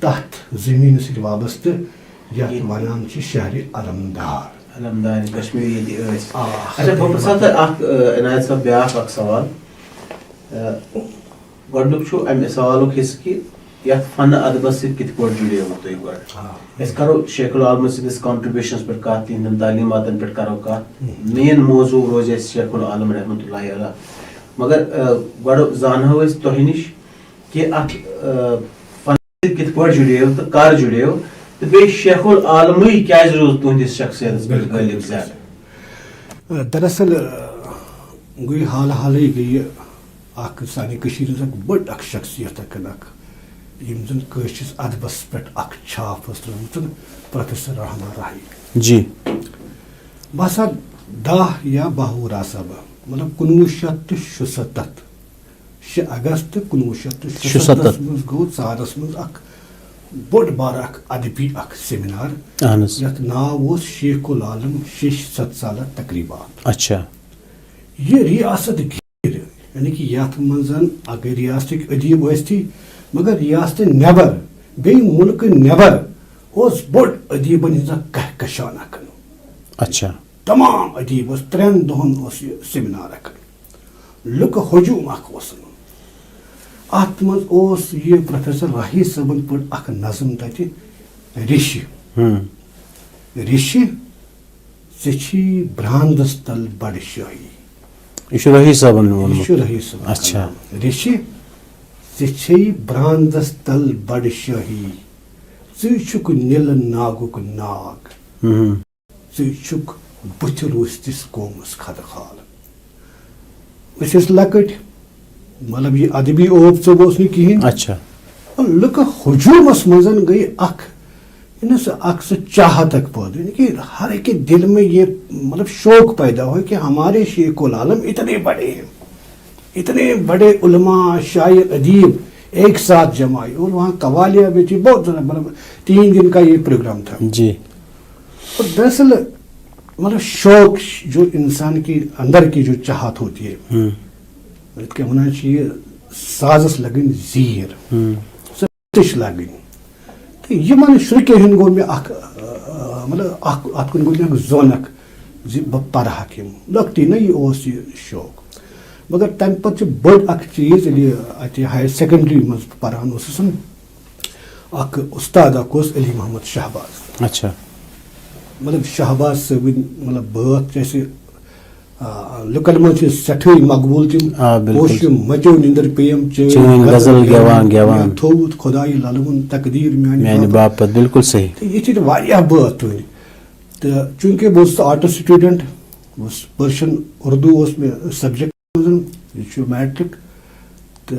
تحت زمین سے وابستہ یتھ ونان چھ شہر علمدار علمدار کشمیری یہ اچھا ڈاکٹر صاحب عنایت صاحب بیاکھ اکھ سوال گۄڈنیُک چھُ امہِ سوالُک حصہٕ کہِ یتھ فن ادبس سۭتۍ کِتھ پٲٹھۍ جُڑیوٕ تُہۍ گۄڈٕ أسۍ کرو شیخ العالمہٕ سٕنٛدِس کانٹربیوٗشنس پٮ۪ٹھ کتھ تِہنٛدٮ۪ن تعلیٖماتن پٮ۪ٹھ کرو کتھ مین موضوع روزِ اسہِ شیخ العالم رحمتہ اللہ علیہ مگر گۄڈٕ زانہو أسۍ تۄہہِ نِش کہِ اتھ فن سۭتۍ کِتھ پٲٹھۍ جُڑیوٕ تہٕ کر جُڑیوٕ تہٕ بیٚیہِ شیخ العالمٕے کیازِ روٗد تُہنٛدِس شخصیتس پٮ۪ٹھ غٲلب زیادٕ دراصل گوٚو حال حالٕے گٔیہِ اکھ سانہِ کٔشیٖرِ ہٕنٛز اکھ بٔڑ اکھ شخصیت اکھ یم زن کٲشرِس ادبس پٮ۪ٹھ اکھ چھاپ ٲس ترٲومٕژ پروفیسر رحمان راہی جی باسان 10 یا 12 آسا بہٕ مطلب 1967 6 اگست 1967 منٛز گوٚو ژارس منٛز اکھ بوٚڑ بار اکھ ادبی اکھ سیمینار یتھ ناو اوس شیخ العالم 6 سالہ تقریبات اچھا یہ ریاست گیر یعنی کہ یتھ منٛز اگر ریاستٕکۍ ادیب ٲسۍ مگر ریاست نیبر بیٚیہِ ملکہٕ نیبر اوس بوٚڑ ادیبن ہٕنٛز اکھ کہکشان اکھ اچھا تمام ادیب اوس 3 دۄہن اوس یہِ سیمینار اکھ لُکہٕ ہجوٗم اکھ اوس اتھ منٛز اوس یہِ پروفیسر راہی صٲبن پٔر اکھ نظم تتہِ ریشہِ ریشہِ ژےٚ چھی برٛانٛدس تل بڑٕ شٲہی یہ چھُ رحیٖح صٲبن یہِ چھُ رحیٖح صٲبن اچھا ریشہِ ژےٚ چھے برٛانٛدس تل بڑٕ شٲہی ژٕے چھُکھ نِلہٕ ناگُک ناگ ژٕے چھُکھ بُتھِ روٗستِس قومس خدخال أسۍ ٲسۍ لۄکٕٹۍ مطلب یہ ادبی اوپ ژوٚب اوس نہٕ کِہیٖنۍ اچھا لُکہٕ ہجوٗمس منٛز گٔے اکھ سُہ چاہت اکھ پٲدٕ یعنی کہ ہر ایک کے دل میں یہ مطلب شوق پیدا ہوا کہ ہمارے شیخ العالم اتنے بڑے ہیں اتنے بڑے علماء شاعر ادیب ایک ساتھ جمع ہوئے اور وہاں قوالیاں بھی تھی بہت مطلب 3 دن کا یہ پروگرام تھا جی اور دراصل مطلب شوق جو انسان کی اندر کی جو چاہت ہوتی ہے کیا ہونا چاہیے سازس لگن زیر سش لگن تو یہ من شرکے ہن گو میں اخ مطلب ات کن گو میں زونک زی پرہا کم لکتی نا یہ اوس یہ شوق مگر تم پتہ بڑ اخ چیز اتہ ہائر سیکنڈری مز پران اوسسن اخ استاد اخ اوس علی محمد شہباز اچھا مطلب شہباز صٲب مطلب بات جیسے لکن مجھ سٹھے مقبول تم پوش مچو نندر پیم چین غزل گیوان گیوان تھوت خدائی للون تقدیر میانہ باپت بالکل صحیح یہ چھ واریاہ بات تھی تو چونکہ بہت آرٹس سٹوڈنٹ پرشن اردو اس میں سبجیکٹ یہ میٹرک تو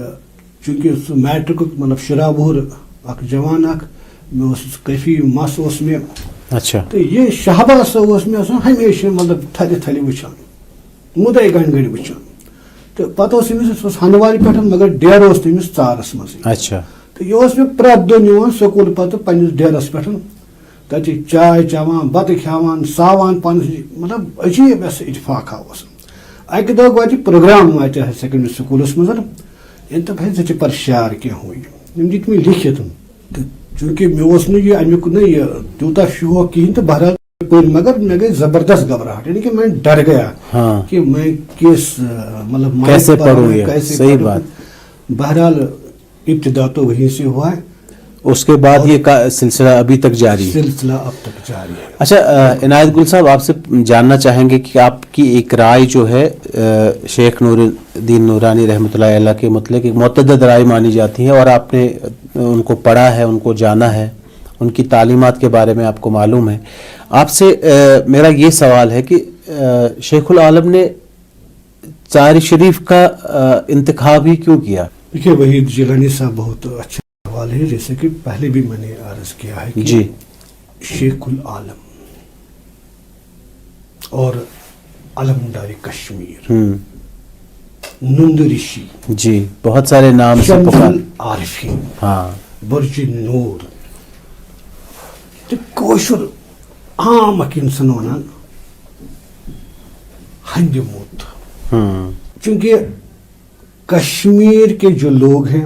چونکہ سہ میٹرک مطلب 10 وُہر اخ جوان اخ میں کافی مس اس میں اچھا تو یہ شہباز صٲب اس میں ہمیشہ مطلب تھلہِ تھلہِ وچھان مدعے گنڈ گنڈ وچھان تو پتہ امس ہندوارِ پہ مگر ڈیر اس تمس ژارس مز اچھا تو یہ اس میں پرٛٮ۪تھ دۄہ نِوان سکوٗل پتہ پننس ڈیرس پہ تتہِ چائے چٮ۪وان بتہٕ کھٮ۪وان ساوان پنس مطلب عجیب ایسا اتفاقہ اس اکہ دۄہ گوٚو اتہِ پروگرام اتہِ ہایر سیکنڈری سکوٗلس منٛز دوٚپ ہے ژےٚ چھِ پرشار کینٛہہ ہُہ یِم دِتۍ مےٚ لیکھِتھ تہٕ چوٗنٛکہِ مےٚ اوس نہٕ یہِ امیُک نہٕ یہِ تیوٗتاہ شوق کِہیٖنۍ تہٕ بہرحال مگر میں گئی زبردست گھبراہٹ یعنی کہ میں ڈر گیا کہ میں کس مطلب کیسے پڑھوں یہ صحیح بات بہرحال ابتدا تو وہیں سے ہوا ہے اس کے بعد یہ سلسلہ ابھی تک جاری ہے سلسلہ اب تک جاری ہے اچھا عنایت گل صاحب آپ سے جاننا چاہیں گے کہ آپ کی ایک رائے جو ہے شیخ نور الدین نورانی رحمۃ اللہ علیہ کے متعلق ایک متعدد رائے مانی جاتی ہے اور آپ نے ان کو پڑھا ہے ان کو جانا ہے ان کی تعلیمات کے بارے میں آپ کو معلوم ہے آپ سے میرا یہ سوال ہے کہ شیخ العالم نے ژارِ شریف کا انتخاب ہی کیوں کیا؟ دیکھیے وحید جیلانی صاحب بہت اچھا سوال ہے جیسے کہ پہلے بھی میں نے عرض کیا ہے کہ جی شیخ العالم اور علمدار کشمیر نند رشی جی بہت سارے نام سے پکار عارفین ہاں برج نور تو کوشر عام اک انسان ونان ہند موت چونکہ کشمیر کے جو لوگ ہیں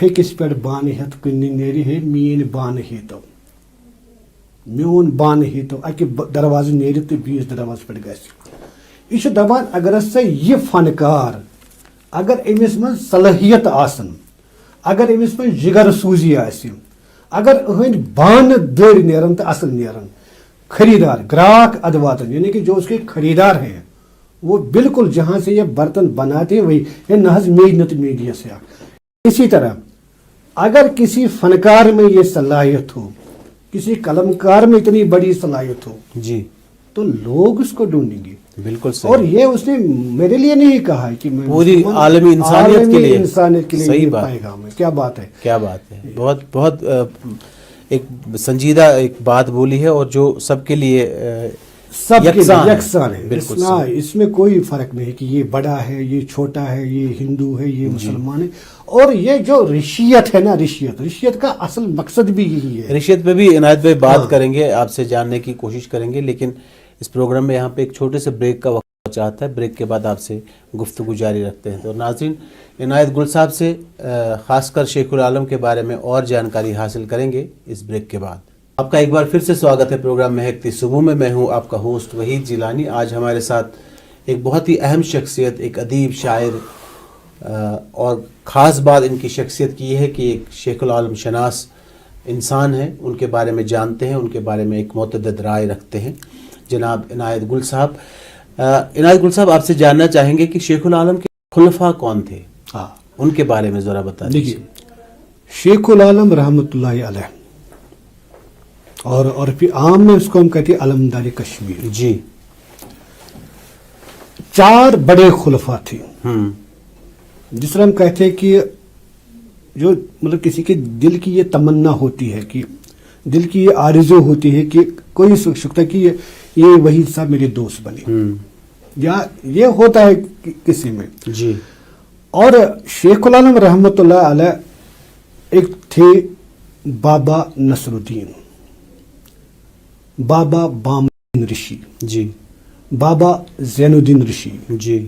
پھیکس پہ بان ہیت کن نیری ہے مین بان ہیتو میون بان ہیتو اکہ درواز نیری تو بیس درواز پہ گھس یہ دپان اگر ہسا یہ فنکار اگر امس من صلاحیت آسن اگر امس من جگر سوزی آسہ اگر اہند بان دٔرۍ نیرن تو اصل نیرن خریدار گراہک اد واتن یعنی کہ جو اس کے خریدار ہیں وہ بالکل جہاں سے یہ برتن بناتے ہیں وہی نہز میڈ میڈیا سے اسی طرح اگر کسی فنکار میں یہ صلاحیت ہو کسی قلم کار میں اتنی بڑی صلاحیت ہو جی تو لوگ اس کو ڈھونڈیں گے بالکل صحیح. اور یہ اس نے میرے لیے نہیں کہا ہے کہ میں پوری عالمی انسانیت کے لیے صحیح پیغام ہے. کیا بات ہے کیا بات ہے. بہت بہت ایک سنجیدہ ایک بات بولی ہے اور جو سب کے لیے سب یکساں ہے. بالکل اس میں کوئی فرق نہیں کہ یہ بڑا ہے یہ چھوٹا ہے یہ ہندو ہے یہ مسلمان ہے. اور یہ جو رشیت ہے نا رشیت کا اصل مقصد بھی یہی ہے. رشیت پہ بھی عنایت بھائی بات کریں گے آپ سے جاننے کی کوشش کریں گے لیکن اس پروگرام میں یہاں پہ ایک چھوٹے سے بریک کا وقت چاہتا ہے. بریک کے بعد آپ سے گفتگو جاری رکھتے ہیں. تو ناظرین عنایت گل صاحب سے خاص کر شیخ العالم کے بارے میں اور جانکاری حاصل کریں گے اس بریک کے بعد. آپ کا ایک بار پھر سے سواگت ہے پروگرام مہکتی صبح میں. میں ہوں آپ کا ہوسٹ وحید جیلانی. آج ہمارے ساتھ ایک بہت ہی اہم شخصیت ایک ادیب شاعر اور خاص بات ان کی شخصیت کی یہ ہے کہ ایک شیخ العالم شناس انسان ہیں. ان کے بارے میں جانتے ہیں ان کے بارے میں ایک متعدد رائے رکھتے ہیں جناب عنایت گل صاحب. عنایت گل صاحب آپ سے جاننا چاہیں گے کہ شیخ العالم کے خلفاء کون تھے ان کے بارے میں ذرا بتا دیجیے. شیخ العالم رحمۃ اللہ علیہ اور پھر عام میں اس کو ہم کہتے ہیں علمدار کشمیر. جی 4 بڑے خلفاء تھے. جس طرح ہم کہتے ہیں کہ جو مطلب کسی کے دل کی یہ تمنا ہوتی ہے کہ دل کی یہ آرزو ہوتی ہے کہ کوئی شکتا کہ یہ وحید صاحب میرے دوست بنے یا یہ ہوتا ہے کسی میں. جی اور شیخ العالم رحمۃ اللہ علیہ ایک تھے بابا نصر الدین بابا بام رشی جی بابا زین الدین رشی جی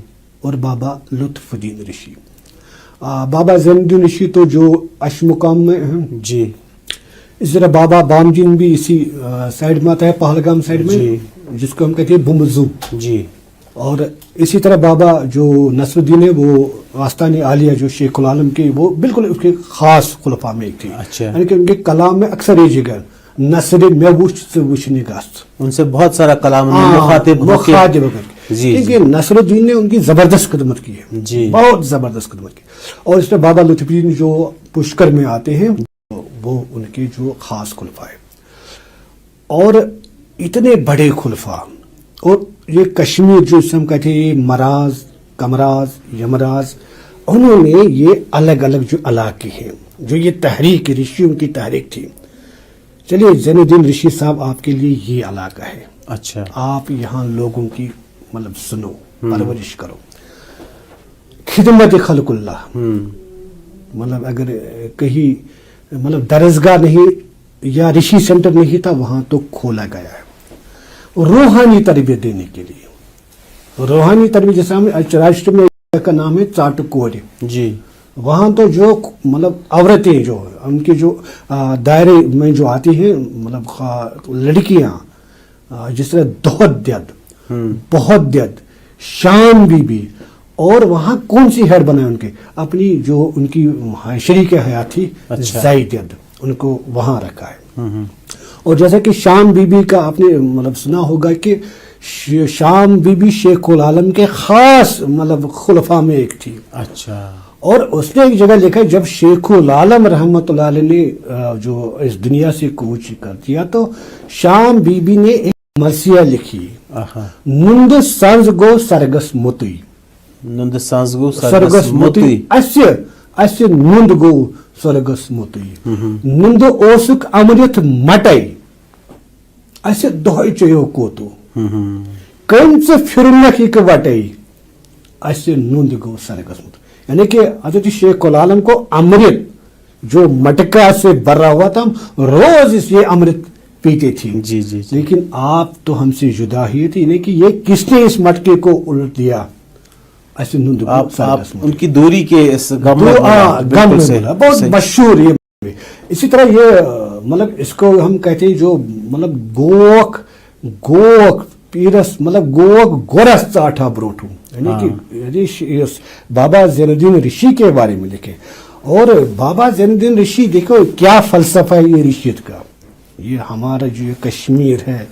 اور بابا لطف الدین رشی. بابا زین الدین رشی تو جو اشمقام میں ہیں جی. اس طرح بابا بام جین بھی اسی سائڈ میں آتا ہے پہلگام سائڈ میں جس کو ہم کہتے ہیں بمزو. جی اور اسی طرح بابا جو نصر الدین ہے وہ آستان عالیہ جو شیخ العالم کے وہ بالکل اس کے خاص خلفاء میں ایک تھی. اچھا. یعنی کہ ان کے کلام میں اکثر یہ جگہ نصر میں وچ سے وچنے گاست ان سے بہت سارا کلام مخاطب جی کیونکہ نصر الدین نے ان کی زبردست خدمت کی ہے. جی بہت زبردست خدمت کی. اور اس میں بابا لطف الدین جو پشکر میں آتے ہیں وہ ان کے جو خاص خلفاء ہے. اور اتنے بڑے خلفاء اور یہ کشمیر جو ہم کہتے ہیں مراز کمراز یمراز انہوں نے یہ الگ الگ جو علاقے ہیں جو یہ تحریک رشیوں کی تحریک تھی. چلیے زین الدین رشی صاحب آپ کے لیے یہ علاقہ ہے. اچھا. آپ یہاں لوگوں کی مطلب سنو پرورش کرو خدمت خلق اللہ. مطلب اگر کہیں مطلب درسگاہ نہیں یا رشی سینٹر نہیں تھا وہاں تو کھولا گیا ہے روحانی تربیت دینے کے لیے. روحانی تربیت جیسے ہم راشٹر میں کا نام ہے چاٹ کوڑ. جی وہاں تو جو مطلب عورتیں جو ان کے جو دائرے میں جو آتی ہیں مطلب لڑکیاں جس طرح بہت دید شام بی اور وہاں کون سی ہیڈ بنائے ان کے اپنی جو ان کی شریک حیات تھی زائد ان کو وہاں رکھا ہے. اور جیسا کہ شام بی بی کا آپ نے مطلب سنا ہوگا کہ شام بی بی شیخ العالم کے خاص مطلب خلفاء میں ایک تھی. اچھا. اور اس نے ایک جگہ لکھا جب شیخ العالم رحمۃ اللہ علیہ نے جو اس دنیا سے کوچ کر دیا تو شام بی بی نے ایک مرثیہ لکھی نند سانز گو سرگس متی. نند سانز گو سرگس متی. اسے نند گو سرگس متی. نند اوسک امرت مٹائی اسے دہائی چیو کوتو کم سے پھرنک ایک وٹائی اسے نند گو سرگس متی. یعنی کہ حضرت شیخ العالم کو امرت جو مٹکا سے بھرا ہوا تھا روز اس یہ امرت پیتے تھی. جی جی. لیکن آپ تو ہم سے جدا ہی تھی. یعنی کہ یہ کس نے اس مٹکے کو الٹ دیا آپ ان کی دوری کے اس غم میں بہت مشہور یہ. اسی طرح یہ مطلب اس کو ہم کہتے ہیں جو مطلب گوک پیرس مطلب گوک گورس ژاٹھا برونٹھوں، یعنی کہ بابا زین الدین رشی کے بارے میں لکھے. اور بابا زین الدین رشی دیکھو کیا فلسفہ ہے یہ رشیت کا. یہ ہمارا جو کشمیر ہے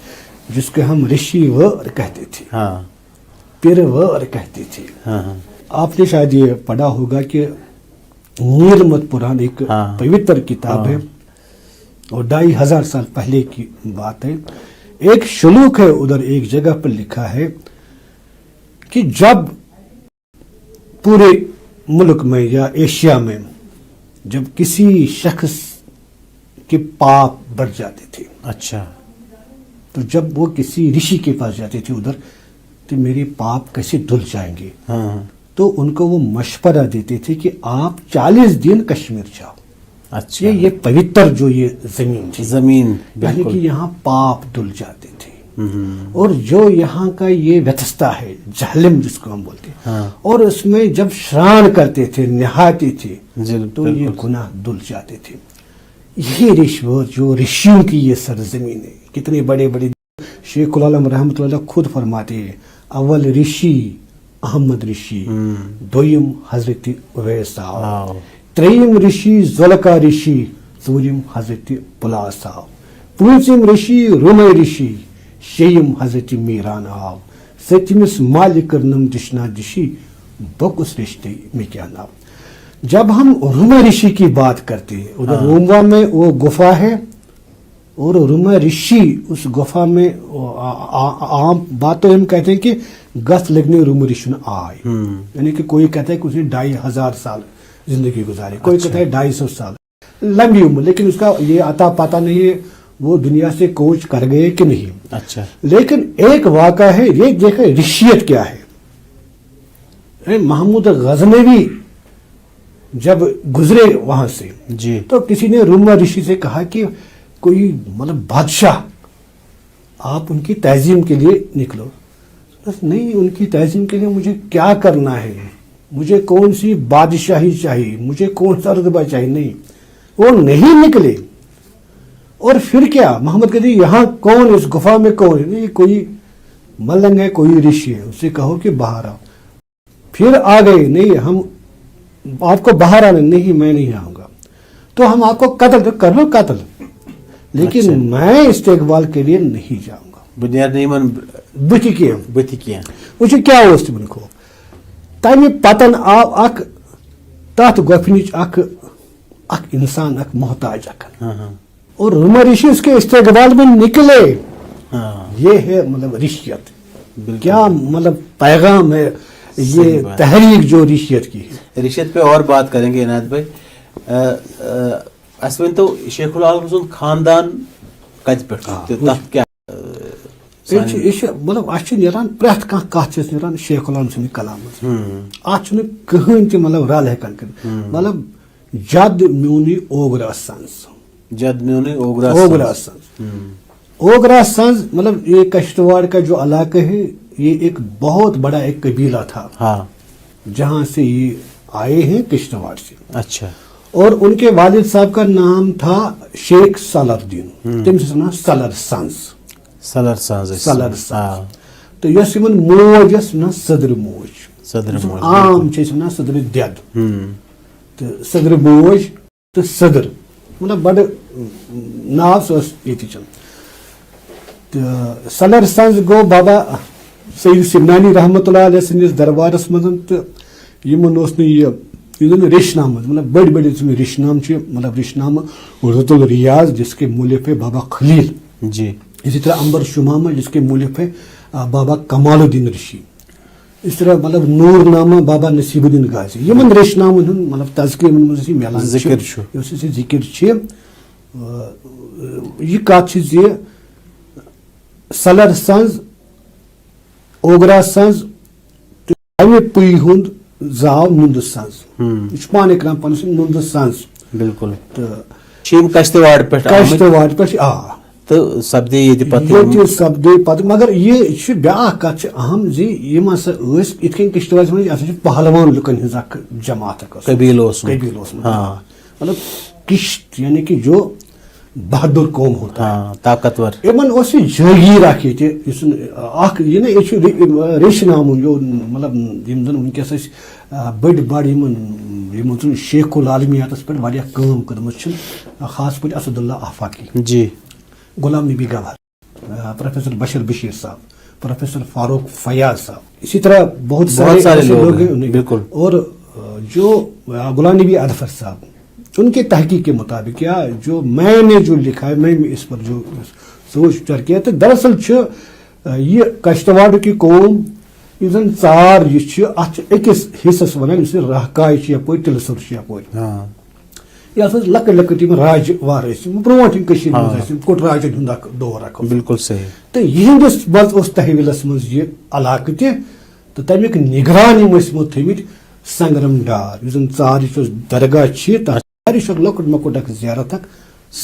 جس کو ہم رشی ور کہتے تھے، پیر ور کہتے تھے. آپ نے شاید یہ پڑھا ہوگا کہ نیرمت پران ایک پوتر کتاب ہے اور 2500 سال پہلے کی بات ہے. ایک شلوک ہے ادھر ایک جگہ پر لکھا ہے کہ جب پورے ملک میں یا ایشیا میں جب کسی شخص کے پاپ بڑھ جاتے تھے، اچھا، تو جب وہ کسی رشی کے پاس جاتے تھے ادھر تو میرے پاپ کیسے دھل جائیں گے، تو ان کو وہ مشورہ دیتے تھے کہ آپ 40 دن کشمیر جاؤ. اچھا، یہ پوتر جو یہ زمین تھی، یعنی کہ یہاں پاپ دھل جاتے تھے. اور جو یہاں کا یہ ویتھستا ہے جہلم جس کو ہم بولتے ہیں، اور اس میں جب شران کرتے تھے نہاتے تھے تو یہ گناہ دھل جاتے تھے. یہ رشوت جو رشیوں کی یہ سرزمین ہے، کتنے بڑے بڑے شیخ العالم رحمۃ اللہ خود فرماتے ہیں اول رشی احمد رشی، دویم حضرت اویس صاحب، تریم رشی زولکا رشی، ژوٗرِم حضرت بلا صاحب، پوٗنٛژِم رشی رومے رشی، شیٚیِم حضرت میران آو، سٔتمِس مالک کرنم دشنا دشی، بکس رشتے میں کیا نام. جب ہم روما رشی کی بات کرتے ہیں ادھر روما میں وہ گفا ہے اور روما رشی اس گفا میں عام بات تو ہم کہتے ہیں کہ گس لگنے روما رشن آئے، یعنی کہ کوئی کہتا ہے کہ اس نے 2500 سال زندگی گزاری، کوئی کہتا ہے 250 سال لمبی عمر، لیکن اس کا یہ عطا پتہ نہیں ہے وہ دنیا سے کوچ کر گئے کہ نہیں. اچھا، لیکن ایک واقعہ ہے یہ دیکھیں رشیت کیا ہے. محمود غزنوی جب گزرے وہاں سے جی تو کسی نے روما رشی سے کہا کہ کوئی مطلب بادشاہ آپ ان کی تعظیم کے لیے نکلو. بس نہیں، ان کی تعظیم کے لیے مجھے کیا کرنا ہے، مجھے کون سی بادشاہی چاہیے، مجھے کون سا رتبہ چاہیے. نہیں، وہ نہیں نکلے. اور پھر کیا محمد کہتے یہاں کون اس گفا میں کون ہے؟ نہیں، کوئی ملنگ ہے، کوئی رشی ہے، اسے کہو کہ باہر آؤ. پھر آ گئے، نہیں ہم آپ کو باہر آنا، نہیں میں نہیں آؤں گا، تو ہم آپ کو قتل کر لو قتل، لیکن میں استقبال کے لیے نہیں جاؤں گا. بنیاد نیمن بتھی کیا وچ کیا اوس تمن کو تمہ پتن آو اک تات گفنچ اک انسان اک محتاج اک اور روما رشی اس کے استقبال میں نکلے. یہ ہے مطلب رشیت، کیا مطلب پیغام ہے یہ تحریک جو رشیت کی ہے. رشیت پہ اور بات کریں گے عنایت بھائی. اسون تو شیخ العالم سن خاندان کت پہ تک کیا مطلب اچھا نیران پریت کھانا کت نیران شیخ العالم سن کلام ات کہین تہ مطلب رل ہیکان کر مطلب جد میونی اوگرا سنز، جد میونی اوگرا سنز. اوگرا سنز مطلب یہ کشتواڑ کا جو علاقہ ہے یہ ایک بہت بڑا ایک قبیلہ تھا جہاں سے یہ آئے ہیں کشتواڑ سے. اچھا، اور ان کے والد صاحب کا نام تھا شیخ سالر دین، تم سے سنا سالر سنز. تو یس یمن موج یس نا صدر موج، عام نا صدر دید، تو صدر موج تو صدر مطلب بڑ ناو سس یہ چل. سالر سنز گو بابا سید سمنانی رحمۃ اللہ علیہ سندس دربارس مز تو یمن ریش نام مطلب بڑی بڑی ریش نام مطلب ریش نام رت الریاض جس کے مولف ہے بابا خلیل جی. اسی طرح امبر شمامہ جس کے مولف ہے بابا کمال الدین رشی. اس طرح مطلب نور نامہ بابا نصیب الدین غازی. یمن ریش نام مطلب تذکر میلان ذکر یہ کت سالر سنز اوگرا سنز امہ پی ہند زاو نند سنز، یہ پانے کران پانس نند سنز. بالکل. تو کشتواڑ پہ پہ تو سپدے یہ پتہ سپدے پتہ مگر یہ بیاکھ کتھ اہم زِ یِم ہسا ٲسۍ یِتھ کٔنۍ کشتواڑس منٛز یہِ ہسا چھِ پہلوان لُکن ہٕنٛز اکھ جماعت قبیٖل اوسمُت مطلب کشت یعنی کہ جو بہادر قوم ہوتا ہے طاقتور یمن اوس یہِ جٲگیٖر اکھ ییٚتہِ یُس اکھ یہِ نا یہِ چھُ ریٚشہِ نامُن جو مطلب یِم زن وٕنکیٚس أسۍ بٔڑۍ بڑٕ یِمو زن شیخ العالمیاتس پٮ۪ٹھ واریاہ کٲم کٔرمٕژ چھِ خاص پٲٹھۍ اسد اللہ آفاقی جی غلام نبی گوہر پروفیسر بشیر بشیر صاحب پروفیسر فاروق فیاض صاحب اسی طرح بہت سارے لوگ ہیں بالکل اور جو غلام نبی اظفر صاحب ان کے تحقیق کے مطابق یا جو میں نے جو لکھا ہے میں اس پر جو سوچ وچار کیا تو دراصل یہ کشتواڑ کی قوم یُس زن ژار یہ اتھ أکِس حصس ونان یُس رہکاے یپٲرۍ تِلسُر یپٲرۍ یہ ہسا لۄکٕٹۍ لۄکٕٹۍ یِم راجہِ وار ٲسۍ برونٛٹھ یِم کٔشیٖرِ منٛز ٲسۍ کوٚٹ راجن ہُنٛد اکھ دور اکھ بالکل صحیح تہٕ یِہنٛدِس منٛز اوس تحویلس منٛز یہِ علاقہٕ تہِ تہٕ تمیُک نگران یِم ٲسۍ یِمو تھٲومٕتۍ سنگرم ڈار یُس زن ژارٕچ یۄس درگاہ چھِ تتھ چھُ لۄکُٹ مۄکُٹ اکھ زیارت اکھ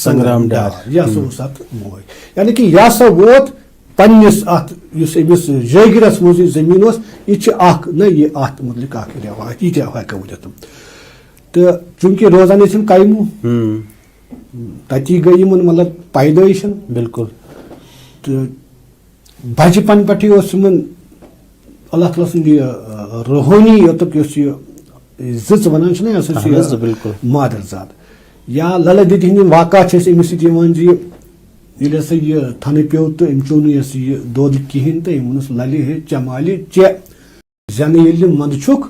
سنگرام ڈار یہِ ہسا اوس اتھ موج یعنی کہ یہِ ہسا ووت پننس اتھ یُس أمِس جٲگیٖرس منٛز یہِ زٔمیٖن اوس یہِ چھِ اکھ نہ یہِ اتھ متعلق اکھ رٮ۪وایت ییٖتیاہ ہٮ۪کو ؤنِتھ تہٕ چوٗنٛکہِ روزان ٲسۍ یِم کایمو تتی گٔے یِمن مطلب پیدٲیشن بالکل تہٕ بچپن پٮ۪ٹھٕے اوس یِمن اللہ تعالیٰ سُنٛد یہِ روحٲنی یوتُک یُس یہِ زٕژ ونان چھِنہ یہِ ہسا چھِ مادر زاد یا للہ دیدی ہٕنٛدۍ واقعات چھِ أسۍ أمِس سۭتۍ یِوان زِ ییٚلہِ ہسا یہِ تھنہٕ پیوٚو تہٕ أمۍ چیوٚو نہٕ یہِ ہسا یہِ دۄد کِہینۍ تہٕ أمۍ ووٚنُس للہِ ہے ژےٚ مالہِ ژےٚ زینہٕ ییٚلہِ منٛدٕ چھُکھ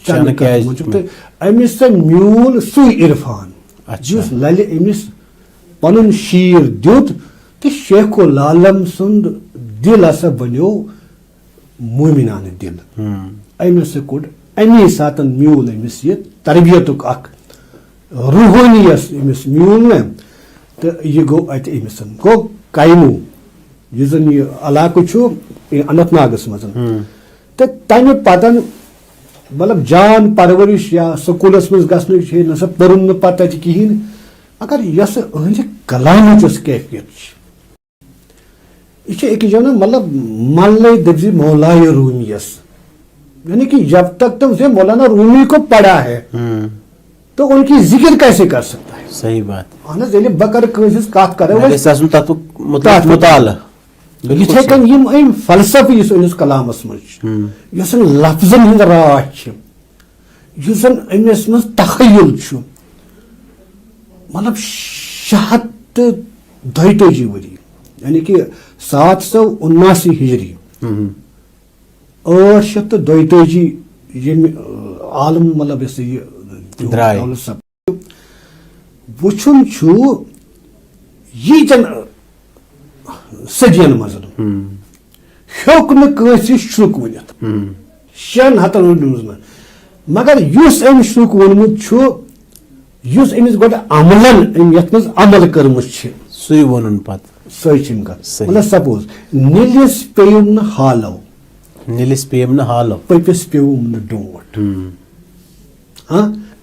چنہٕ کتھ منٛز چھُکھ تہٕ أمِس سا میوٗل سُے عرفان یُس للہِ أمِس پنُن شیٖر دیُت تہٕ شیخ العالم سُنٛد دل ہسا بنیو مومنانہٕ دل أمۍ ہسا کوٚڑ امی ساتن میوٗل أمِس یہِ تربیتُک اکھ روحٲنیس أمِس میوٗل نا تہٕ یہِ گوٚو اَتہِ أمِس گوٚو کایمو یُس زن یہِ علاقہٕ چھُ اننت ناگس منٛز تہٕ تمہِ پتن مطلب جان پرورش یا سکوٗلس منٛز گژھنٕچ ہے نسا پوٚرُن نہٕ پتہٕ تتہِ کِہینۍ مگر یۄس أہنٛدِ کلامٕچ یۄس کیفیت چھِ یہ چھِ أکِس جاے مطلب ملے دٔپزِ مولایہِ روٗمیَس یعنی کہ جب تک تم سے مولانا رومی کو پڑھا ہے تو ان کی ذکر کیسے کر سکتا ہے صحیح بات اہن ییٚلہِ بہٕ کَرٕ کٲنٛسہِ کتھ کرو مطالعہ یِتھے کٔنۍ یِم أمۍ فلسفہٕ یُس أمِس کلامس منٛز چھُ یۄس زن لفظن ہٕنٛز راچھ چھِ یُس زن أمِس منٛز تخیل چھُ مطلب 642 ؤری یعنی کہ 779 ہجری 842 ییٚمہِ عالم مطلب یہِ سا یہِ وٕچھُن چھُ ییٖتٮ۪ن صدین منٛز ہیوٚک نہٕ کٲنٛسہِ شُرُک ؤنِتھ 600 منٛز نہٕ مگر یُس أمۍ شُرُک ووٚنمُت چھُ یُس أمِس گۄڈٕ عملن أمۍ یتھ منٛز عمل کٔرمٕژ چھِ سُے ووٚنُن پتہٕ سۄے چھِ أمۍ کتھ مطلب سپوز نِلِس پیٚیِم نہٕ حالو نِلِس پیٚیِم نہٕ حالو پٔپِس پیوٚوُم نہٕ ڈونٛٹھ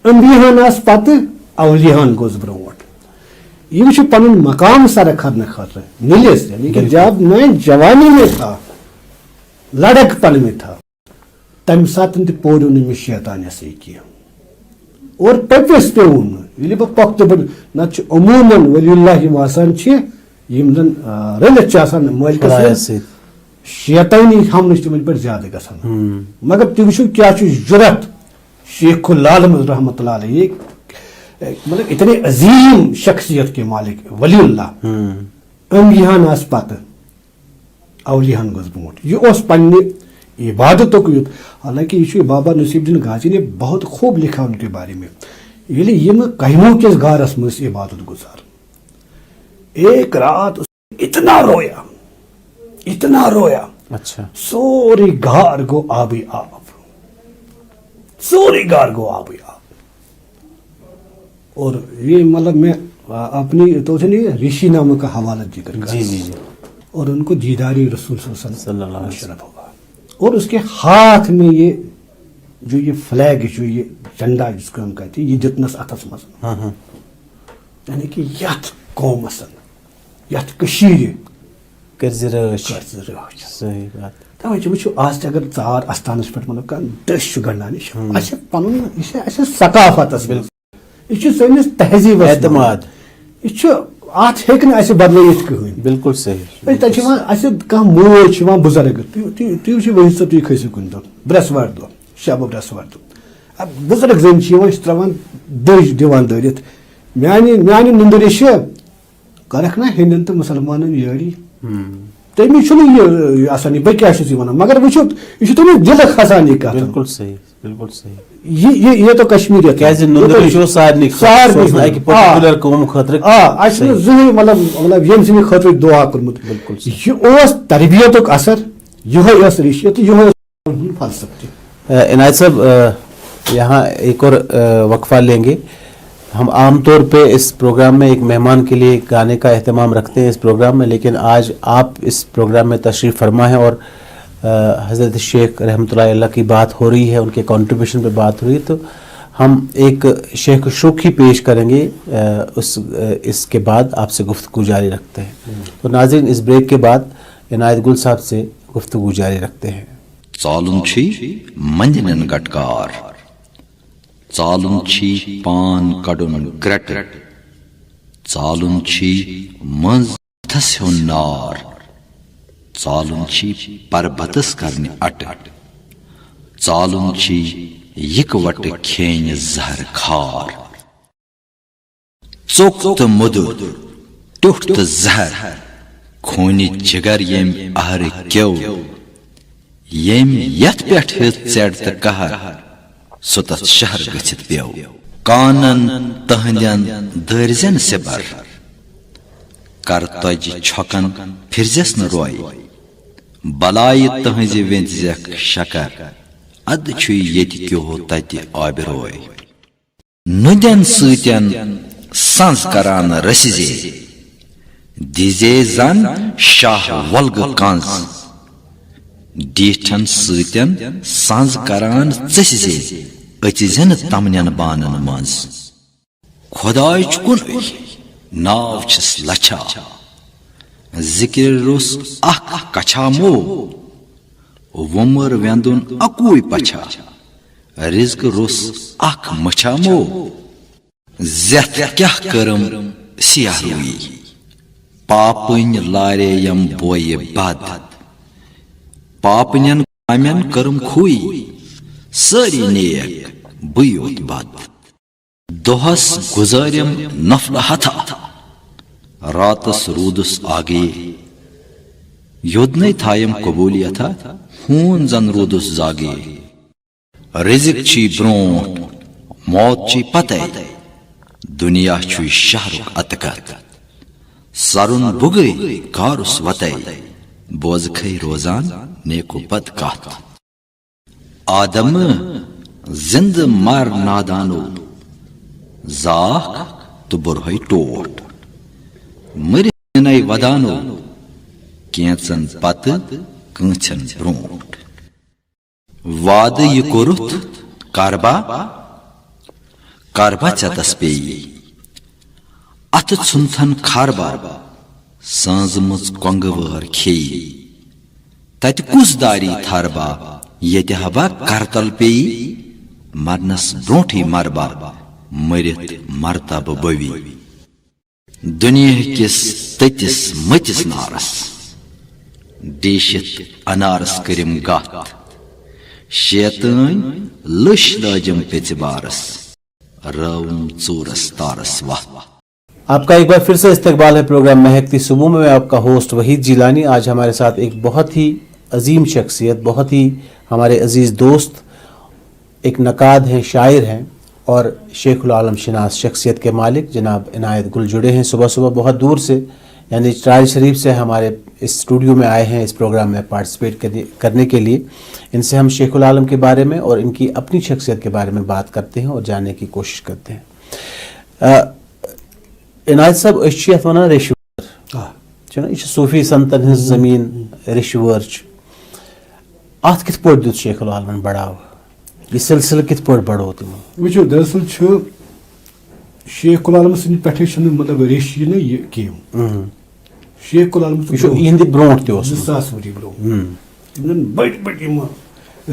امبیاہن آسہٕ پتہٕ اولیاہن گوٚژھ برونٛٹھ یِم چھِ پنُن مقام سرٕ کھرنہٕ خٲطرٕ نِلِس یعنی کہ جب میں جوانی میں تھا لڑک پن میں تھا تمہِ ساتہٕ تہِ پوریو نہٕ مےٚ شیطانیسٕے کینٛہہ اور پٔپِس پیوٚوُم نہٕ ییٚلہِ بہٕ پۄختہٕ بہٕ نتہٕ چھُ عموٗمن ؤلی اللہ یِم آسان چھِ یِم زن رٔلِتھ چھِ آسان مٲلکس سۭتۍ شیطٲنی حملہٕ چھِ تِمن پٮ۪ٹھ زیادٕ گژھان مگر تُہۍ وٕچھِو کیٛاہ چھُ جُرت شیخ العالم رحمۃ اللہ علیہ مطلب اتنے عظیم شخصیت کے مالک ولی اللہ انبیاہن آسہٕ پتہٕ اولیاہن گوٚژھ برونٛٹھ یہِ اوس پننہِ عبادتُک یُتھ حالانکہ یہ بابا نصیب الدین غازی نے بہت خوب لکھا ان کے بارے میں ییٚلہِ یِم کایمو کِس گارس منٛز عبادت گزار ایک رات اتنا رویا اچھا سورُے گار گوٚو آبٕے آب سورُے گار گوٚو آبٕے آب اور یہ مطلب میں اپنی تو سے نہیں رشی نامہ کا حوالہ ذکر کرتا جی اور ان کو دیداری رسول صلی اللہ علیہ وسلم ہوگا اور اس کے ہاتھ میں یہ جو یہ فلیگ جو یہ جھنڈا جس کو ہم کہتے ہیں یہ دتنس اتھس مز یعنی کہ یتھ قومس یتھ کشیٖرِ کرزِ رٲچھ کٔرزِ رٲچھ. صحیح بات. تَوَے چھِ وٕچھو آز تہِ اگر ژار اَستانَس پٮ۪ٹھ مطلب کانٛہہ دٔچھ چھُ گنٛڈان یہِ چھُ اَسہِ پَنُن یہِ چھِ اَسہِ ثقافتَس منٛز یہِ چھُ سٲنِس تہذیٖبَس اعتماد. یہِ چھُ اَتھ ہیٚکہِ نہٕ اَسہِ بَدلٲیِتھ کٕہٕنۍ. بالکل صحیح. تَتہِ چھِ یِوان اَسہِ کانٛہہ موج چھِ یِوان بُزرگ تُہۍ وٕچھِو ؤحِد صٲب تُہۍ کھٔسِو کُنہِ دۄہ برٛٮ۪سوارِ دۄہ شبہٕ برٛٮ۪سوارِ دۄہ بُزرگ زٔنۍ چھِ یِوان یہِ چھِ ترٛاوان دٔج دِوان دٲرِتھ میانہِ نندرِ چھِ کَرکھ نا ہیٚندٮ۪ن تہٕ مُسلمانن یٲری تٔمِس چھُنہٕ یہِ آسان یہِ بہٕ کیٛاہ چھُس یہِ وَنان مگر وٕچھو یہِ چھُ تٔمِس دِلہٕ کھسان یہِ کَتھ. بالکل صحیح بالکل صحیح. یہ تو کشمیریت کیازِ نندرِ چھُ سارنٕے اَکہِ پٔٹِکیوٗلر قومہٕ خٲطرٕ. اَسہِ چھُنہٕ زٕہٕنۍ مطلب ییٚمہِ سٕنٛدِ خٲطرٕ دُعا کوٚرمُت. بالکل یہِ اوس تربیتُک اثر یِہوے ٲس ریشیت تہٕ یِہوے اوس فلسفہٕ تہِ. عنایت صاحب یہاں ایک اور وقفہ لیں گے. ہم عام طور پہ اس پروگرام میں ایک مہمان کے لیے گانے کا اہتمام رکھتے ہیں اس پروگرام میں, لیکن آج آپ اس پروگرام میں تشریف فرما ہے اور حضرت شیخ رحمۃ اللہ علیہ کی بات ہو رہی ہے, ان کے کنٹریبیوشن پہ بات ہو رہی ہے, تو ہم ایک شیخ شوخی پیش کریں گے, اس کے بعد آپ سے گفتگو جاری رکھتے ہیں. تو ناظرین اس بریک کے بعد عنایت گل صاحب سے گفتگو جاری رکھتے ہیں. ژالُن چھی مندنن گٹکار ژالُن چھی پان کڑُن گرٹہٕ ژالُن چھی منٛز بتھس ہیوٚن نار ژالُن چھی پربتس کرنہِ اٹہٕ ژالُن چھی یِکوٹہٕ کھیٚنہِ زہر کھار ژوٚک تہٕ موٚدُر ٹیوٚٹھ تہٕ زہر خوٗنہِ جگر ییٚمۍ اہرٕ کیو ییٚمۍ یتھ پٮ۪ٹھ ہیٚژ ژٮ۪ڈ تہٕ قہر سُہ تتھ شہر گٔژھِتھ پیو کانن تہنٛدٮ۪ن دٲرزٮ۪ن سِبر کر تۄجہِ چھۄکن پھِرزٮ۪س نہٕ روے بلایہِ تٕہٕنٛزِ وٮ۪نٛزٮ۪کھ شکر ادٕ چھُ ییٚتہِ کیو تتہِ آبہِ روے نُدٮ۪ن سۭتٮ۪ن سنٛز کران رسہِ زے دِزے زن شاہ وۄلگہٕ کنٛز ڈیٹھن سۭتٮ۪ن سنٛز کران ژٔسۍ زے أژِ زٮ۪نہٕ تمنٮ۪ن بانن منٛز خۄداے چھُ کُنُے ناو چھِس لچھا ذِکرِ روٚس اکھ کچھا مو وُمر وٮ۪نٛدُن اکوُے پچھا رِزقہٕ روٚس اکھ مچھا مو زٮ۪تھ کیٛاہ کٔرٕم سِیاہ روٗیی پاپٕنۍ لارے یم بویہِ بد پاپنٮ۪ن کامٮ۪ن کٔرٕم خوٗیی سٲری نیک بٕے یوت بد دۄہس گُزٲرِم نفلہٕ ہتھا راتس روٗدُس آگے یوٚدنٕے تھایِم قبوٗلیتھا ہوٗن زن روٗدُس زاگے رِزق چھی برٛونٛٹھ موت چھی پتے دُنیا چھُے شہرُک اَتکت سرُن بُگے کارُس وتے بوزکھے روزان نیکو بد کتھ آدم زندٕ مر نادانو زاکھ تہٕ بُرہے ٹوٹھ مٔرِتھ نَے ودانو کینٛژن پتہٕ کٲنٛژن برٛونٛٹھ وادٕ یہِ کوٚرُتھ کربا کربا ژےٚ پیٚیی اتھٕ ژھُنتھن کھربا سٲنزمٕژ کۄنٛگہٕ وٲر کھیٚیی تتہِ کُس داری تھربا ییٚتہِ ہبا کرتل پیٚیی مرنس برٛونٛٹھٕے مربا مٔرِتھ مرتبہٕ بٔوی دُنیا کِس تٔتِس مٔتِس نارس ڈیٖشِتھ انارس کٔرِم گتھ شیطٲنۍ لٔش لٲجِم پیٚژِ بارس رٲوٕم ژوٗرس تارس وتھ. آپ کا ایک بار پھر سے استقبال ہے پروگرام مہکتی صبح میں آپ کا ہوسٹ وحید جیلانی. آج ہمارے ساتھ ایک بہت ہی عظیم شخصیت, بہت ہی ہمارے عزیز دوست, ایک نقاد ہیں, شاعر ہیں اور شیخ العالم شناس شخصیت کے مالک جناب عنایت گل جڑے ہیں. صبح صبح بہت دور سے یعنی ٹرائل شریف سے ہمارے اس اسٹوڈیو میں آئے ہیں اس پروگرام میں پارٹیسپیٹ کرنے کے لیے. ان سے ہم شیخ العالم کے بارے میں اور ان کی اپنی شخصیت کے بارے میں بات کرتے ہیں اور جاننے کی کوشش کرتے ہیں. عنایت صاحب أسۍ چھِ یتھ ونان ریشور چھُنہ, یہِ چھِ صوفی سنتن ہٕنٛز زٔمیٖن ریشور چھِ. اتھ کِتھ پٲٹھۍ دیُت شیخ العالمن بڑاو, یہِ سلسلہٕ کِتھ پٲٹھۍ بڑو تِمو؟ وٕچھو دراصل چھُ شیخ العالم سٕنٛدِ پٮ۪ٹھٕے چھُنہٕ مطلب ریشہِ نہٕ یہِ کینٛہہ, شیخ العالم اہندِ برونٛٹھ تہِ اوس 2000 ؤری برونٛہہ یِم زن بٔڑۍ بٔڑۍ یِم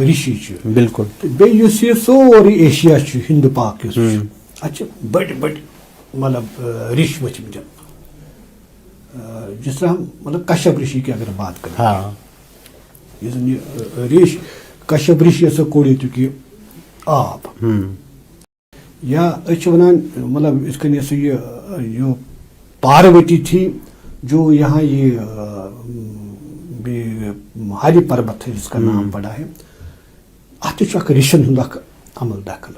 رشی چھِ بالکل تہٕ بیٚیہِ یُس یہِ سورُے ایشیا چھُ ہِنٛد پاک یُس چھُ اَتہِ چھِ بٔڑۍ بٔڑۍ مطلب رِش ؤتھمٕتۍ جس طرح مطلب کشپ رشی کی اگر بات کریں ہاں یُس زن یہِ ریش کشپ رشی ہسا کوٚڑ ییٚتیُک یہِ آب یا أسۍ چھِ وَنان مطلب یِتھ کٔنۍ یۄس یہِ پاروتی تھی جو یہاں یہ ہری پربت ہے جس کا نام پڑا ہے اتھ تہِ چھُ اکھ رشن ہُنٛد اکھ عمل دخل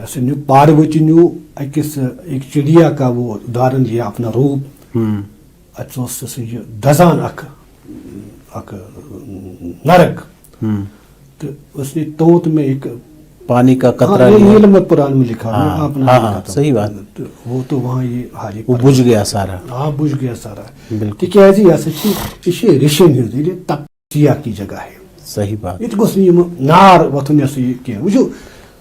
ایسے نیو پاروتی نیو اکس ایک چڑیا کا وہ دھارن لیا اپنا روپ اتھ اوس سُہ یہِ دزان اکھ نرک تو اس نے توت میں ایک پانی کا قطرہ نیلم پران میں لکھا ہے آپ نے ہاں صحیح بات تو وہ تو وہاں یہ ہاری وہ بجھ گیا سارا ہاں بجھ گیا سارا بالکل تکیازِ یہ ہسا چھِ یہ رشن ہٕنٛز یہ تپسیا کی جگہ ہے صحیح بات یہ گوٚژھ نہٕ یِم نار وۄتھُن یۄس یہ کینٛہہ وٕچھو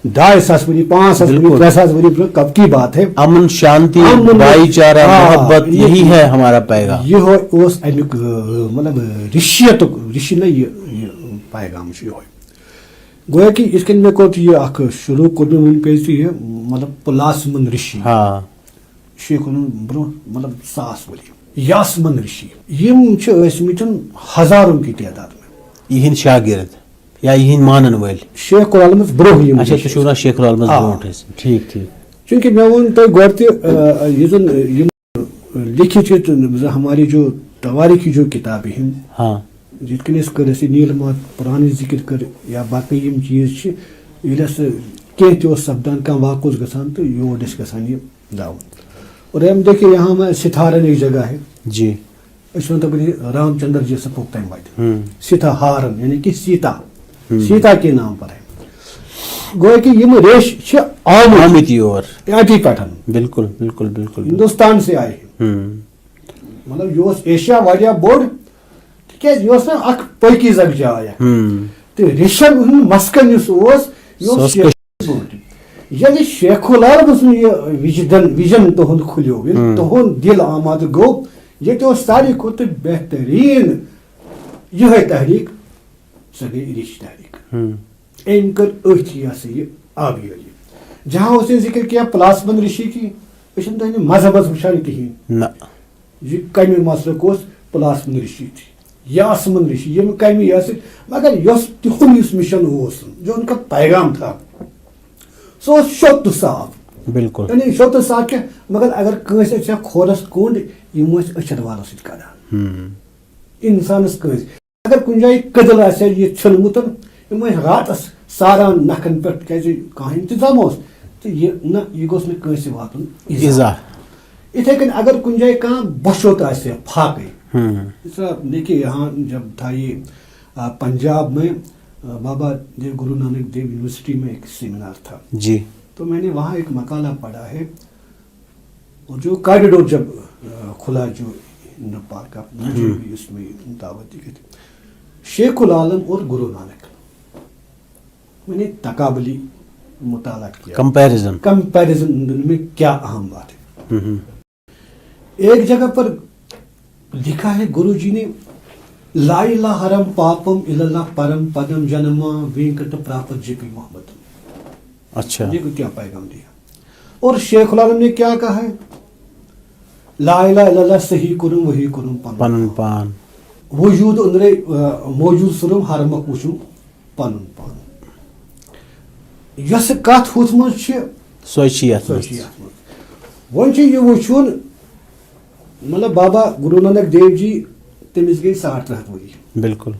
2,500 ؤری 500 ؤری 3,000 ؤری کب کی بات ہے امن شانتی بھائی چارہ محبت یہی ہے ہمارا پیغام یہ اوس امیُک مطلب رشیتُک رشی نہ یہ پیغام چھُ یہوے گویا کہ اس کن میں کوٚر یہ اکھ شروع کوٚر مےٚ وٕنۍ پیٚیہِ یہِ مطلب پلاسمن رشی ہاں شیخ برونٛہہ مطلب 100 ؤری یاسمن رشی یِم چھِ ٲسمٕتۍ ہزارن کی تعداد میں یہند شاگرد یا یہند مانن وٲلۍ شیخ العالمس برونٛہہ یِم اچھا تُہۍ چھِو وَنان شیخ العالمس برونٛٹھ ٲسۍ ٹھیٖک ٹھیٖک چونکہ میں ووٚن تۄہہِ گۄڈٕ تہِ یُس زن یِم لیکھِتھ چھِ ہماری جو تواریخی جو کتابیں ہیں ہاں یِتھ کٔنۍ أسۍ کٔر اَسہِ نیٖلمات پرانٕچ ذکر کٔر یا باقٕے یِم چیٖز چھِ ییٚلہِ اَسہِ کینٛہہ تہِ اوس سپدان کانٛہہ واقعہٕ اوس گژھان تہٕ یور ٲسۍ گژھان یہِ داوُن اور ہم دیکھیے یہاں میں ستھارن ایک جگہ ہے جی اس میں تقریباً رام چندر جی سے پوکتا ہے سیتا ہارن یعنی کہ سیتا کے نام پر ہے گویا کہ یہ ریش چھ آمتی اور ایٹی پیٹھن بالکل بالکل بالکل ہندوستان سے آئے ہیں مطلب یہ ایشیا واریاہ بوڑ تکیاز یہ نا اخ پاکیزہ جایا تو ریشن ہند مسکن اس یعنی شیخ العالم یہ ویژن تہد کھلیو تہد دل آماد گو یہ ساری کھت بہترین یہ تحریک سہ گئی رش تحریک ام کر اتھی یہ آبیاری جہاں اس نے ذکر کیا پلاسمن رشی کی اس مذہب وچان کہین یہ کمی مسلک اس پلاسمن رشی تھی یاسمن رشی یہ کمی یہ مگر تہد اس مشن جو ان کا پیغام تھا سو شوت صاف بالکل یعنی شوت صاف کیا مگر اگر کنس کھورس کنڈ یہ اچھر والو ست کڑان انسانس کنس اگر کن جائے کدل آ یہ ژھنمت یہ راتس ساران نکھن پہ کھانا انتظام اس تو یہ گوس نا کنس واتن ایزا اتھے کن اگر کن جائے کھانا بشوت آ پھاکے دیکھیے یہاں جب تھا یہ پنجاب میں بابا دیو گرو نانک دیو یونیورسٹی میں ایک سیمینار تھا جی تو میں نے وہاں ایک مقالہ پڑھا ہے اور جو کاریڈور جب کھلا جو پارک کا مجھے بھی اس میں دعوت دی گئی تھی شیخ العالم اور گرو نانک میں نے تقابلی مطالعہ کیا کمپیریزن میں کیا اہم بات ہے ایک جگہ پر لکھا ہے گرو جی نے لا الہ ہرم پاپم الا پرم پدم جنما وینکٹ پراپت جی پی محمد اچھا دیکھو کیا پیغام دیا اور شیخ العالم نے کیا کہا ہے لا الہ الا اللہ صحیح کرم وہی کرم پنن پان وجود اندرے موجود سرم حرمک وچھم پنن پان یس کت ہوت مز چھ سوچی ون چھ یہ وچھن مطلب بابا گرو نانک دیو جی تمس گئی 350 ؤری بالکل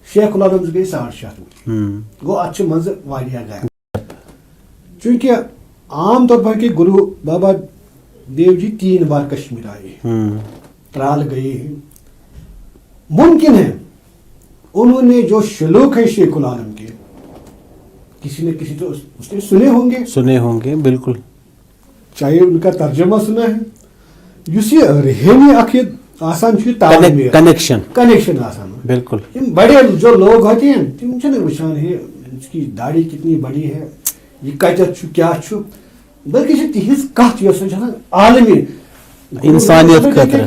شیخ العالم گئی 650 ؤری گو اتھ مز واریاہ گیپ چونکہ عام طور پر کہ گرو بابا دیو جی 3 بار کشمیر آئے ترال گئے ہیں ممکن ہے انہوں نے جو شلوک ہے شیخ العالم کے کسی نے کسی تو اس نے سنے ہوں گے بالکل چاہے ان کا ترجمہ سنا ہے اس یہ رہنی اخیر آسان کنیکشن آسان بالکل بڑے جو لوگ ہوتے ہیں تم چھنے وچھان ہے اس کی داڑھی کتنی بڑی ہے یہ کتر چھو کیا بلکہ تہذ کت عالمی انسانیت خاطر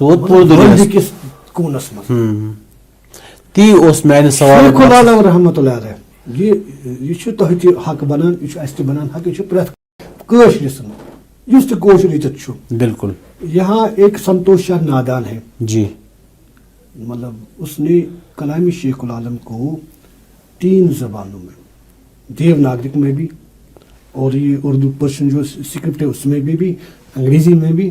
سوت پور دنیا کس کونس مز تی اس میانہ سوال شیخ العالم رحمۃ اللہ علیہ یہ تہ تہ حق بنان یہ اس تہ بنان حق یہ پریت کٲشرِس یُس تہ کٲشُر ییٚتٮ۪تھ چھُ بالکل یہاں ایک سنتوش شاہ نادان ہے جی مطلب اس نے کلام شیخ العالم کو 3 زبانوں میں دیوناگرک میں بھی اور یہ اردو پرشین جو اسکرپٹ ہے اس میں بھی انگریزی میں بھی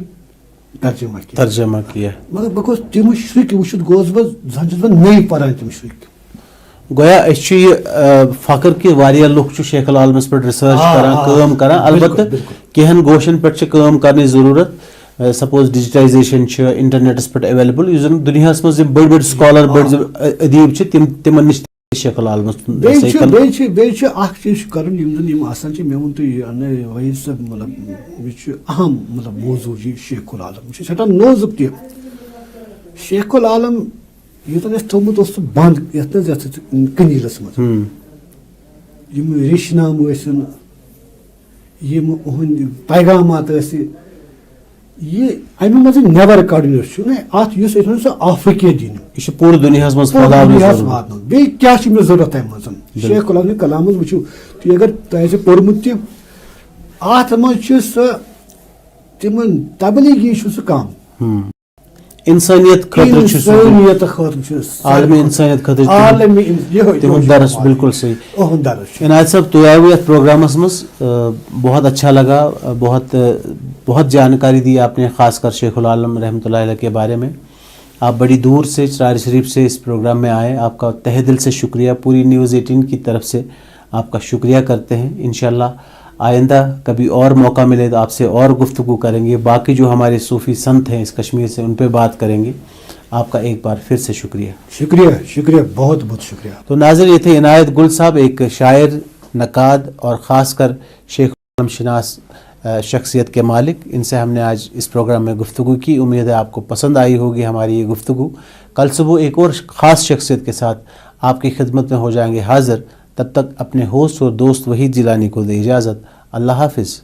ترجمہ کیا مگر بہ گوس تم شرک وچھت گوس بہ زن چھس بہ نئی پران تم شرک گویا اس یہ فخر کہ واریاہ لوگ چھ شیخ العالمس پہ ریسرچ کران کام کران البتہ کہن گوشن پہ کام کرنے ضرورت سپوز ڈیجیٹائزیشن چھ انٹرنیٹس پہ اویلیبل یس زن دنیا مز بڑ بڑ سکالر بڑ ادیب چھ تمن نش شیخ العالمس بیٚیہِ چھُ اکھ چیٖز چھُ کرُن یِم زن یِم آسان چھِ مےٚ ووٚن تۄہہِ وحیٖد صٲب مطلب یہِ چھُ اہم مطلب موضوع یہِ شیخ العالم یہِ چھُ سٮ۪ٹھاہ نازُک تہِ شیخ العالم یوٚتن اَسہِ تھوٚومُت اوس سُہ بنٛد یتھ نہٕ یتھ کنیٖلس منٛز یِم ریٚشۍ نامہٕ ٲسِن یِم اُہٕنٛدۍ پیغامات ٲسۍ یہ امہ مز نیبر کڑن ات یس سہ آفرقہ دین یہ پورٕ دنیا مز واتن بیٚیہِ کیٛاہ چھِ مےٚ ضروٗرت تمہِ منٛز شیخ العالم کلامس وٕچھِو تُہۍ اگر تۄہہِ آسہِ پوٚرمُت تہِ اتھ منٛز چھِ سۄ تِمن تبلیغی چھُ سُہ کم انسانیت انسانیت خٲطرٕ عالمی انسانیت خٲطرٕ درس بالکل صحیح عنایت صاحب تُہۍ آیوٕ یتھ پروگرامس منٛز بہت اچھا لگا بہت جانکاری دی آپ نے خاص کر شیخ العالم رحمۃ اللہ علیہ کے بارے میں آپ بڑی دور سے چراری شریف سے اس پروگرام میں آئے آپ کا تہ دل سے شکریہ پوری نیوز 18 کی طرف سے آپ کا شکریہ کرتے ہیں انشاءاللہ آئندہ کبھی اور موقع ملے تو آپ سے اور گفتگو کریں گے باقی جو ہمارے صوفی سنت ہیں اس کشمیر سے ان پہ بات کریں گے آپ کا ایک بار پھر سے شکریہ شکریہ بہت بہت شکریہ تو ناظر یہ تھے عنایت گل صاحب ایک شاعر نقاد اور خاص کر شیخ العالم شناس شخصیت کے مالک ان سے ہم نے آج اس پروگرام میں گفتگو کی امید ہے آپ کو پسند آئی ہوگی ہماری یہ گفتگو کل صبح ایک اور خاص شخصیت کے ساتھ آپ کی خدمت میں ہو جائیں گے حاضر تب تک اپنے ہوسٹ اور دوست وحید جیلانی کو دے اجازت اللہ حافظ